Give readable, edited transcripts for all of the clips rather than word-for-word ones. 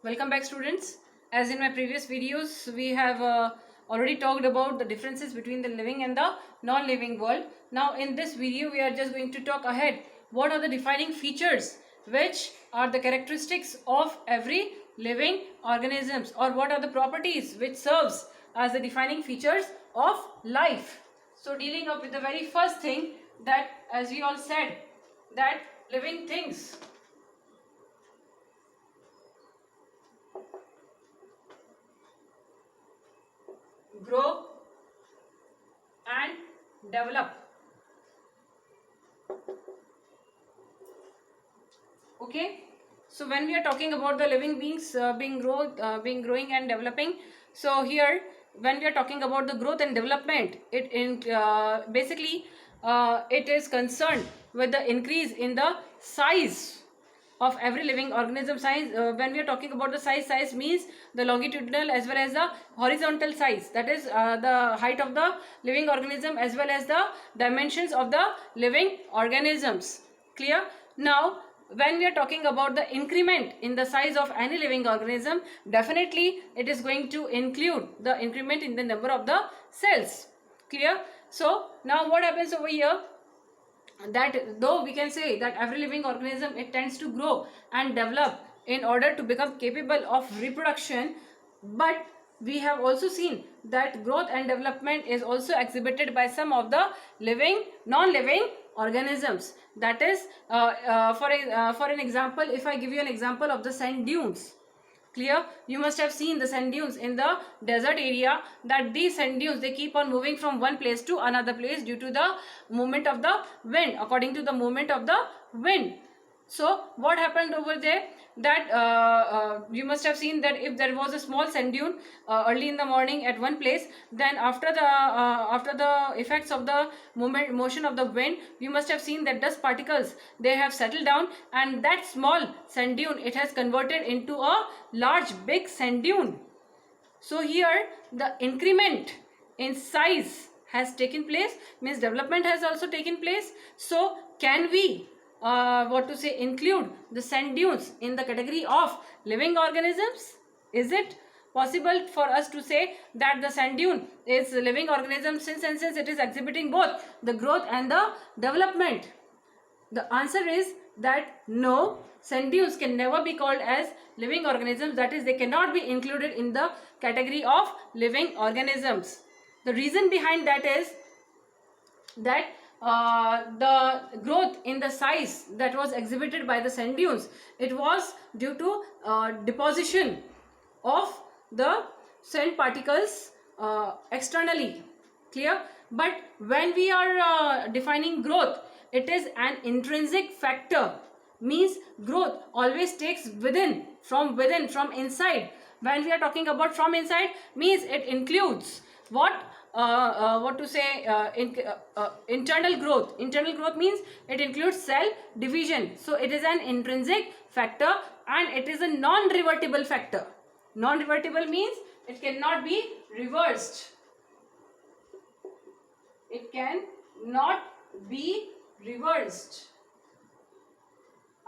Welcome back, students. As in my previous videos, we have already talked about the differences between the living and the non-living world. Now in this video, we are just going to talk ahead what are the defining features which are the characteristics of every living organisms, or what are the properties which serves as the defining features of life. So dealing up with the very first thing, that as we all said, that living things grow and develop. Okay, so when we are talking about the living beings being growing and developing, so here when we are talking about the growth and development, basically it is concerned with the increase in the size of every living organism. Size, when we are talking about the size means the longitudinal as well as the horizontal size, that is the height of the living organism as well as the dimensions of the living organisms. Clear? Now when we are talking about the increment in the size of any living organism, definitely it is going to include the increment in the number of the cells. Clear? So now what happens over here, that though we can say that every living organism, it tends to grow and develop in order to become capable of reproduction, but we have also seen that growth and development is also exhibited by some of the non-living organisms. That is for an example, if I give you an example of the sand dunes. Clear? You must have seen the sand dunes in the desert area, that these sand dunes, they keep on moving from one place to another place due to the movement of the wind, according to the movement of the wind. So what happened over there, that you must have seen that if there was a small sand dune early in the morning at one place, then after the effects of the motion of the wind, you must have seen that dust particles, they have settled down, and that small sand dune, it has converted into a large big sand dune. So here the increment in size has taken place, means development has also taken place. So can we include the sand dunes in the category of living organisms? Is it possible for us to say that the sand dune is a living organism, since it is exhibiting both the growth and the development? The answer is that no, sand dunes can never be called as living organisms, that is, they cannot be included in the category of living organisms. The reason behind that is that the growth in the size that was exhibited by the sand dunes, it was due to deposition of the sand particles externally. Clear? But when we are defining growth, it is an intrinsic factor, means growth always takes from inside. When we are talking about from inside, means it includes internal growth. Internal growth means it includes cell division. So it is an intrinsic factor and it is a non-revertible factor. Non-revertible means it cannot be reversed. It can not be reversed.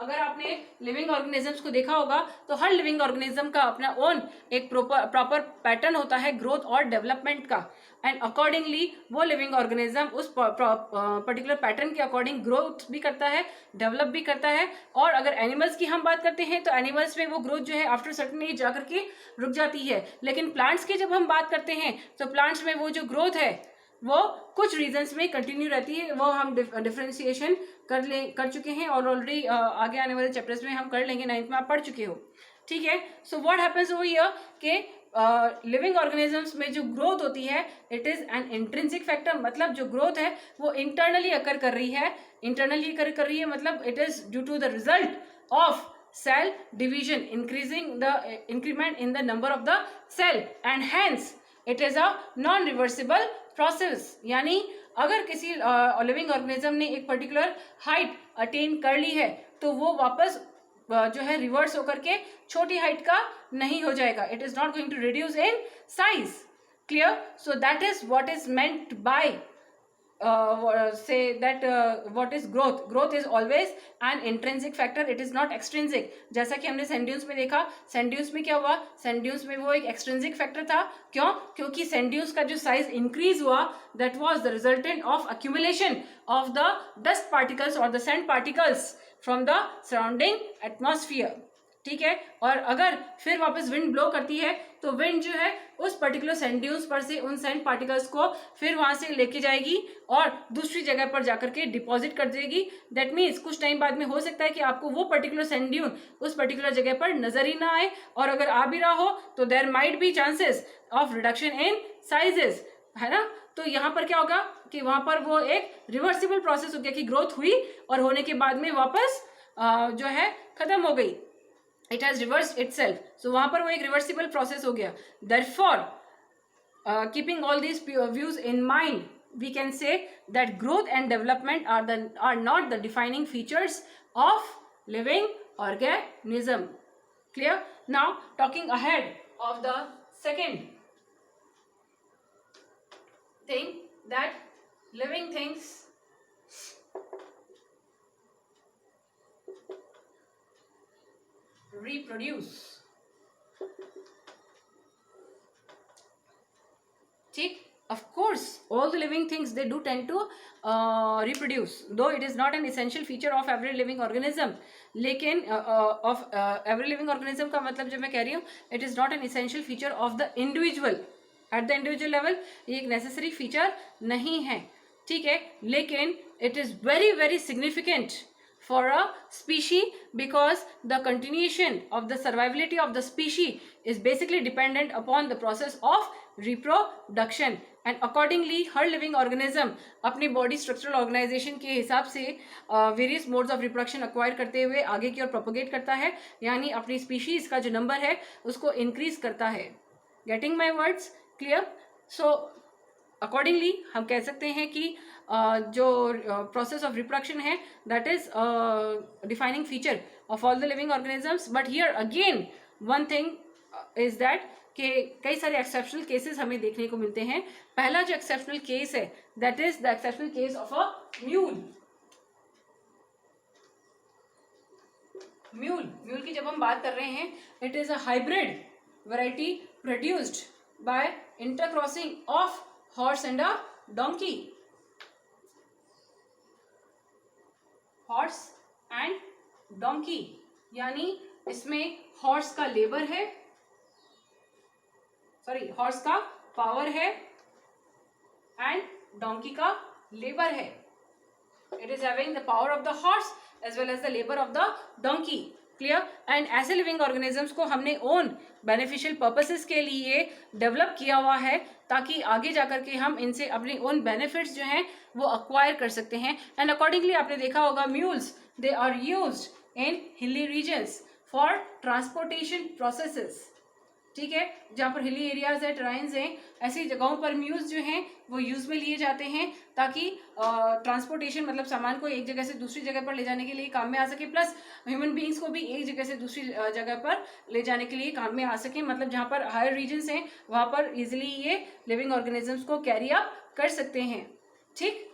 अगर आपने living organisms को देखा होगा तो हर living organism का अपना own एक proper pattern होता है ग्रोथ और डेवलपमेंट का, एंड अकॉर्डिंगली वो लिविंग ऑर्गेनिज्म उस पर्टिकुलर पैटर्न के अकॉर्डिंग ग्रोथ भी करता है, डेवलप भी करता है. और अगर एनिमल्स की हम बात करते हैं तो एनिमल्स में वो ग्रोथ जो है आफ्टर सर्टेन एज जाकर के रुक जाती है, लेकिन प्लांट्स की जब हम बात करते हैं तो प्लांट्स में वो जो ग्रोथ है वो कुछ रीजंस में कंटिन्यू रहती है. वो हम डिफरेंशिएशन कर चुके हैं और ऑलरेडी आगे आने वाले चैप्टर्स में हम कर लेंगे, 9th में आप पढ़ चुके हो. ठीक है. So what happens over here कि लिविंग ऑर्गेनिजम्स में जो ग्रोथ होती है, it is an intrinsic factor, मतलब जो ग्रोथ है वो इंटरनली अकर कर रही है. इंटरनली कर रही है मतलब it is due to the result of cell division, increasing the increment in the number of the cell, and hence it is a non reversible process. यानी अगर किसी लिविंग ऑर्गेनिज्म ने एक पर्टिकुलर हाइट अटेन कर ली है तो वो वापस जो है रिवर्स होकर के छोटी हाइट का नहीं हो जाएगा. It is not going to reduce in size. Clear? So that is what is meant by say that what is growth is always an intrinsic factor, it is not extrinsic. जैसा कि हमने sand dunes में देखा, sand dunes में क्या हुआ, sand dunes में वो एक extrinsic factor था. क्यों? क्योंकि sand dunes का जो size increase हुआ, that was the resultant of accumulation of the dust particles or the sand particles from the surrounding atmosphere. ठीक है. और अगर फिर वापस विंड ब्लो करती है तो विंड जो है उस पर्टिकुलर सैंड ड्यून्स पर से उन सैंड पार्टिकल्स को फिर वहां से लेके जाएगी और दूसरी जगह पर जाकर के डिपॉजिट कर देगी. दैट मीन्स कुछ टाइम बाद में हो सकता है कि आपको वो पर्टिकुलर सैंड ड्यून उस पर्टिकुलर जगह पर नजर ही ना आए, और अगर आ भी रहा हो तो there might be chances of reduction in sizes, है ना. तो यहाँ पर क्या होगा कि वहां पर वो एक रिवर्सिबल प्रोसेस हो गया कि ग्रोथ हुई और होने के बाद में वापस जो है खत्म हो गई. It has reversed itself. So वहां पर वो एक reversible process हो गया. Therefore, keeping all these views in mind, we can say that growth and development are not the defining features of living organism. Clear? Now talking ahead of the second thing, that living things reproduce. ठीक. Of course, all the living things they do tend to reproduce, though it is not an essential feature of every living organism. लेकिन of every living organism का मतलब जब मैं कह रही हूँ, it is not an essential feature of the individual. At the individual level ये एक necessary feature नहीं है. ठीक है. लेकिन it is very very significant for a species because the continuation of the survivability of the species is basically dependent upon the process of reproduction, and accordingly her living organism अपनी body structural organization के हिसाब से various modes of reproduction acquire करते हुए आगे की ओर propagate करता है, यानी अपनी species का जो number है उसको increase करता है. Getting my words clear? So accordingly हम कह सकते हैं कि जो प्रोसेस ऑफ रिप्रोडक्शन है that is defining feature of all the living organisms. But here again one thing is that कि कई सारे एक्सेप्शनल केसेस हमें देखने को मिलते हैं. पहला जो एक्सेप्शनल केस है that is the exceptional case of a mule. Mule की जब हम बात कर रहे हैं, it is a hybrid variety produced by intercrossing of horse and a donkey. Horse and donkey, यानी इसमें हॉर्स का लेबर है, सॉरी हॉर्स का पावर है एंड डोंकी का लेबर है. It is having the power of the horse as well as the labour of the donkey. Clear? And ऐसे living organisms को हमने ओन बेनिफिशियल पर्पसेस के लिए डेवलप किया हुआ है ताकि आगे जाकर के हम इनसे अपनी ओन बेनिफिट्स जो हैं वो अक्वायर कर सकते हैं. एंड अकॉर्डिंगली आपने देखा होगा mules they are used in hilly regions for transportation processes. ठीक है. जहाँ पर हिली एरियाज है, टराइन्स हैं, ऐसी जगहों पर म्यूल्स जो हैं वो यूज में लिए जाते हैं ताकि ट्रांसपोर्टेशन मतलब सामान को एक जगह से दूसरी जगह पर ले जाने के लिए काम में आ सके, प्लस ह्यूमन बीइंग्स को भी एक जगह से दूसरी जगह पर ले जाने के लिए काम में आ सके. मतलब जहाँ पर हायर रीजन्स हैं वहाँ पर इजिली ये लिविंग ऑर्गेनिजम्स को कैरी अप कर सकते हैं. ठीक.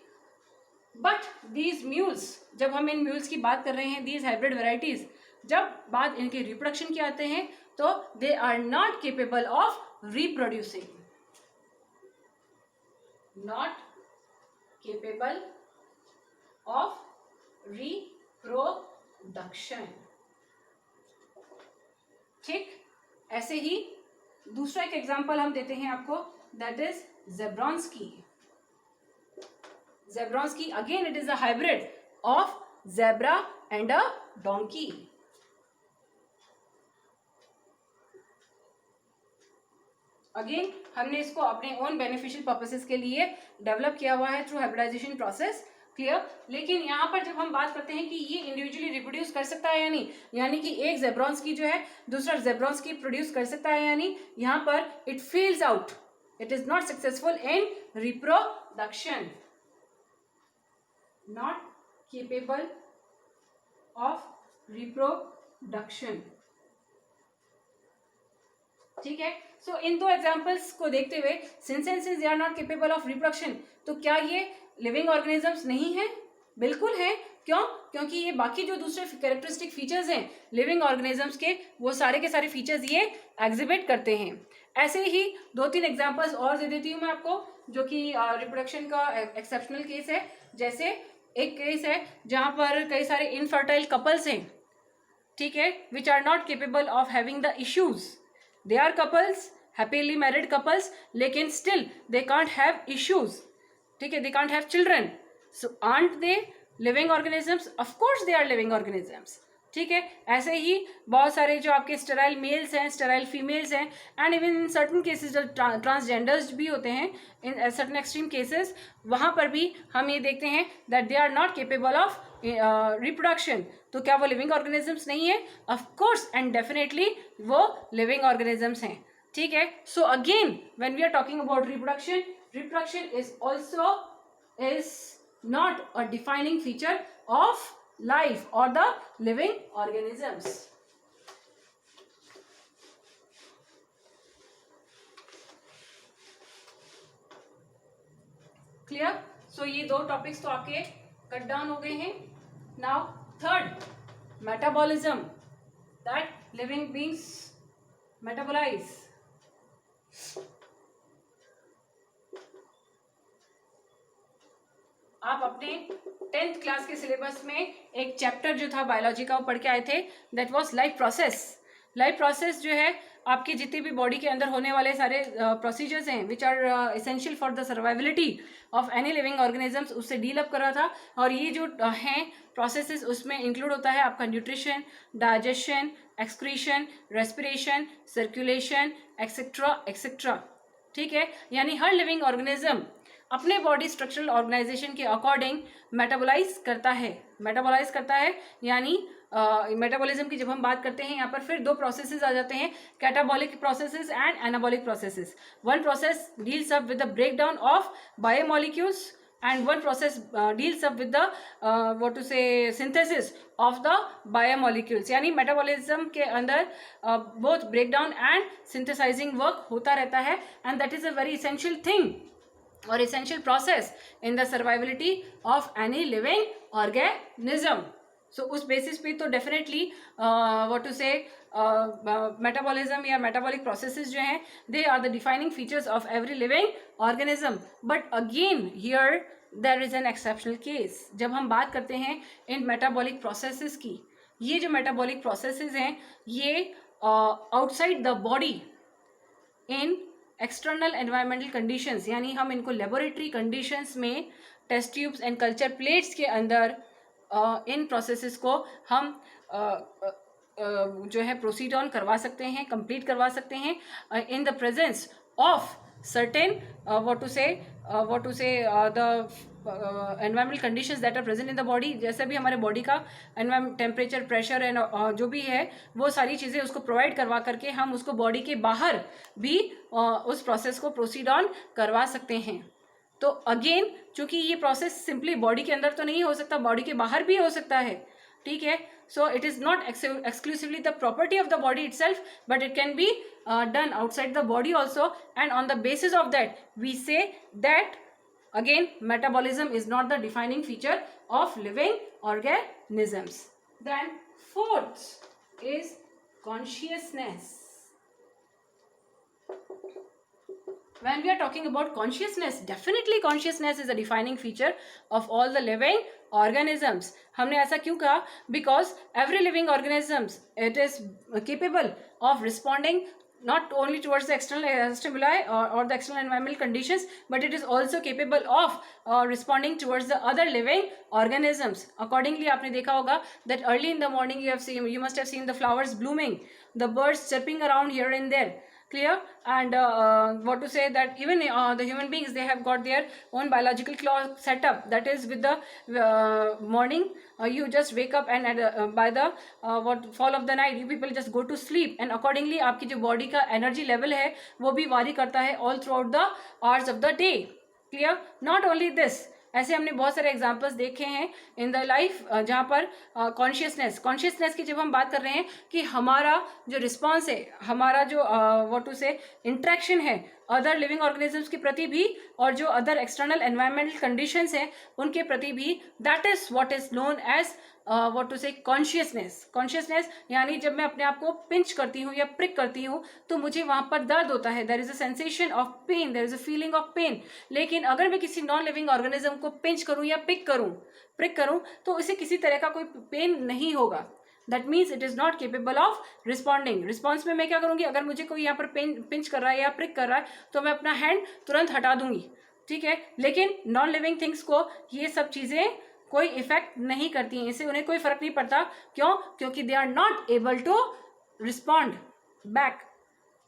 बट दीज म्यूल्स, जब हम इन म्यूल्स की बात कर रहे हैं, दीज हाइब्रिड वेराइटीज, जब बात इनके रिप्रोडक्शन की आते हैं तो they are not capable of reproducing. Not capable of reproduction. ठीक. ऐसे ही दूसरा एक एग्जांपल हम देते हैं आपको, that is zebronsky. Zebronsky again it is a hybrid of zebra and a donkey. Again हमने इसको अपने ओन बेनिफिशियल पर्पसेस के लिए डेवलप किया हुआ है थ्रू हाइब्रिडाइजेशन प्रोसेस. क्लियर? लेकिन यहाँ पर जब हम बात करते हैं कि ये इंडिविजुअली रिप्रोड्यूस कर सकता है या नहीं, यानी कि एक ज़ेब्रोंस्की जो है दूसरा ज़ेब्रोंस्की प्रोड्यूस कर सकता है या नहीं, यहाँ पर it fails out. It is not successful in reproduction. Not capable of reproduction. ठीक है. सो इन दो एग्जाम्पल्स को देखते हुए since they are not capable of reproduction, तो क्या ये लिविंग ऑर्गेनिजम्स नहीं है? बिल्कुल है। क्यों? क्योंकि ये बाकी जो दूसरे कैरेक्टरिस्टिक फीचर्स हैं लिविंग ऑर्गेनिजम्स के, वो सारे के सारे फीचर्स ये एग्जिबिट करते हैं। ऐसे ही 2-3 एग्जांपल्स और दे देती हूँ मैं आपको, जो कि रिप्रोडक्शन का एक्सेप्शनल केस है। जैसे एक केस है जहाँ पर कई सारे इनफर्टाइल कपल्स हैं, ठीक है, which are not capable of having the issues. They are couples, happily married couples, लेकिन still they can't have issues, ठीक है, they can't have children. So aren't they living organisms? Of course they are living organisms, ठीक है। ऐसे ही बहुत सारे जो आपके स्टेराइल मेल्स हैं, स्टेराइल फीमेल्स हैं, and even in certain cases जो ट्रांसजेंडर्स भी होते हैं, इन सर्टन एक्सट्रीम केसेस, वहाँ पर भी हम ये देखते हैं that they are not capable of reproduction. तो क्या वो लिविंग ऑर्गेनिजम्स नहीं है? ऑफ कोर्स एंड डेफिनेटली वो लिविंग ऑर्गेनिजम्स हैं, ठीक है। So again when we are talking about reproduction, reproduction is not a defining feature of life or the living organisms. Clear? So ये दो टॉपिक्स तो आपके कट डाउन हो गए हैं। Now third, metabolism, that living beings metabolize. आप अपने 10th class के सिलेबस में एक चैप्टर जो था बायोलॉजी का वो पढ़ के आए थे, that was life process. Life process जो है आपके जितने भी बॉडी के अंदर होने वाले सारे प्रोसीजर्स हैं which are essential for the survivability of any living organisms, उससे डील अप कर रहा था। और ये जो हैं प्रोसेसेस, उसमें इंक्लूड होता है आपका nutrition, digestion, excretion, respiration, circulation, etcetera etcetera, ठीक है। यानी हर लिविंग ऑर्गेनिज्म अपने बॉडी स्ट्रक्चरल ऑर्गेनाइजेशन के अकॉर्डिंग मेटाबोलाइज करता है। यानी मेटाबॉलिज्म की जब हम बात करते हैं यहाँ पर फिर दो प्रोसेसेस आ जाते हैं, catabolic processes and anabolic processes. One process deals up with the breakdown of biomolecules and one process deals up with the what to say synthesis of the biomolecules। यानी मेटाबॉलिज्म के अंदर both breakdown and synthesizing work होता रहता है, and that is a very essential thing or essential process in the survivability of any living organism। so उस basis पे तो definitely what to say metabolism या मेटाबॉलिक प्रोसेसेस जो हैं they are the defining features of every living organism. But again here there is an exceptional case. जब हम बात करते हैं इन मेटाबॉलिक प्रोसेसेस की, ये जो मेटाबॉलिक प्रोसेसेस हैं ये outside the body in external environmental conditions, यानी हम इनको लेबोरेटरी कंडीशंस में test tubes and culture plates के अंदर इन प्रोसेसेस को हम जो है प्रोसीड ऑन करवा सकते हैं, कंप्लीट करवा सकते हैं in the presence of certain what to say the environmental conditions that are present in the body. जैसे भी हमारे बॉडी का एनवायरमेंट, टेम्परेचर, प्रेशर एंड जो भी है वो सारी चीज़ें उसको प्रोवाइड करवा करके हम उसको बॉडी के बाहर भी उस प्रोसेस को प्रोसीड ऑन करवा सकते हैं। तो अगेन चूंकि ये प्रोसेस सिंपली बॉडी के अंदर तो नहीं हो सकता, बॉडी के बाहर भी हो सकता है, ठीक है। So it is not exclusively the property of the body itself, but it can be done outside the body also, and on the basis of that we say that again metabolism is not the defining feature of living organisms. Then fourth is consciousness. When we are talking about consciousness, definitely consciousness is a defining feature of all the living organisms. हमने ऐसा क्यों कहा? Because every living organisms it is capable of responding not only towards the external stimuli or the external environmental conditions, but it is also capable of responding towards the other living organisms. Accordingly, आपने देखा होगा that early in the morning you must have seen the flowers blooming, the birds chirping around here and there. Clear? And what to say that even the human beings, they have got their own biological clock set up, that is with the morning you just wake up, and by the fall of the night you people just go to sleep, and accordingly आपकी जो body का energy level है वो भी vary करता है all throughout the hours of the day. Clear? Not only this, ऐसे हमने बहुत सारे एग्जाम्पल्स देखे हैं इन द लाइफ जहाँ पर कॉन्शियसनेस की जब हम बात कर रहे हैं कि हमारा जो रिस्पॉन्स है, हमारा जो व्हाट टू से इंट्रैक्शन है अदर लिविंग ऑर्गेनिजम्स के प्रति भी और जो अदर एक्सटर्नल एनवायरमेंटल कंडीशंस हैं उनके प्रति भी. That is what is known as what to say consciousness. यानी जब मैं अपने आप को पिंच करती हूँ या प्रिक करती हूँ तो मुझे वहाँ पर दर्द होता है. There is a sensation of pain, there is a feeling of pain. लेकिन अगर मैं किसी नॉन लिविंग ऑर्गेनिज्म को पिंच करूँ या प्रिक करूँ तो उसे किसी तरह का कोई पेन नहीं होगा. That means it is not capable of responding. Response में मैं क्या करूंगी, अगर मुझे कोई यहाँ पर पिंच कर रहा है या प्रिक कर रहा है तो मैं अपना हैंड तुरंत हटा दूंगी. ठीक है. लेकिन नॉन लिविंग थिंग्स को ये सब चीजें कोई इफेक्ट नहीं करती हैं. इससे उन्हें कोई फर्क नहीं पड़ता. क्यों? क्योंकि they are not able to respond back.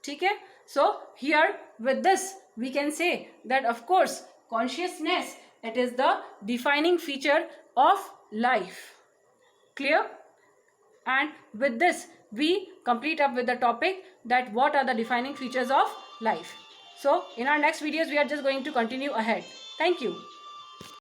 ठीक है. So here with this we can say that of course consciousness it is the defining feature of life. Clear? And with this we complete up with the topic that what are the defining features of life. So in our next videos we are just going to continue ahead. Thank you.